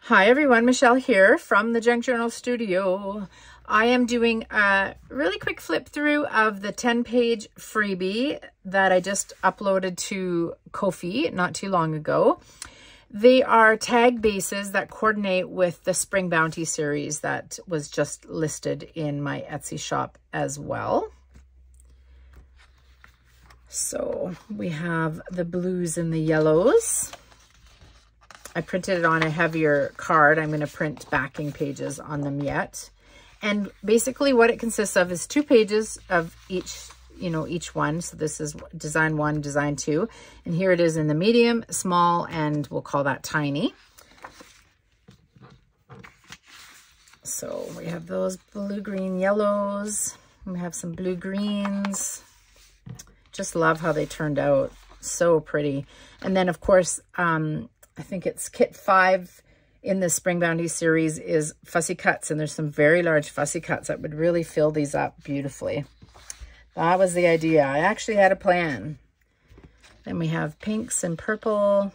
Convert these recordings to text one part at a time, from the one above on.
Hi everyone, Michelle here from the Junk Journal Studio. I am doing a really quick flip through of the 10-page freebie that I just uploaded to Kofi not too long ago. They are tag bases that coordinate with the Spring Bounty series that was just listed in my Etsy shop as well. So we have the blues and the yellows. I printed it on a heavier card. I'm going to print backing pages on them yet. And basically what it consists of is 2 pages of each one. So this is design 1, design 2. And here it is in the medium, small, and we'll call that tiny. So we have those blue, green, yellows. We have some blue greens. Just love how they turned out. So pretty. And then of course, I think it's kit 5 in the Spring Bounty series is fussy cuts, and there's some very large fussy cuts that would really fill these up beautifully. That was the idea. I actually had a plan. Then we have pinks and purple.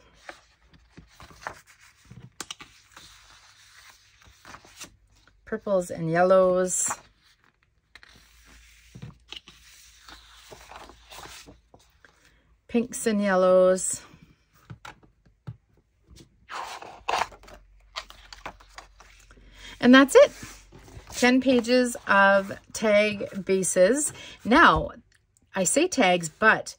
Purples and yellows. Pinks and yellows. And that's it. 10 pages of tag bases. Now, I say tags, but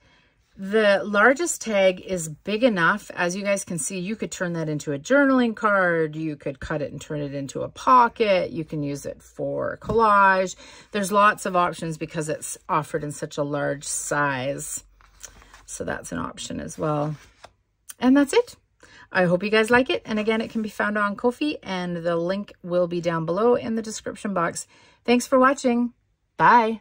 the largest tag is big enough. As you guys can see, you could turn that into a journaling card. You could cut it and turn it into a pocket. You can use it for collage. There's lots of options because it's offered in such a large size. So that's an option as well. And that's it. I hope you guys like it. And again, it can be found on Kofi, and the link will be down below in the description box. Thanks for watching. Bye.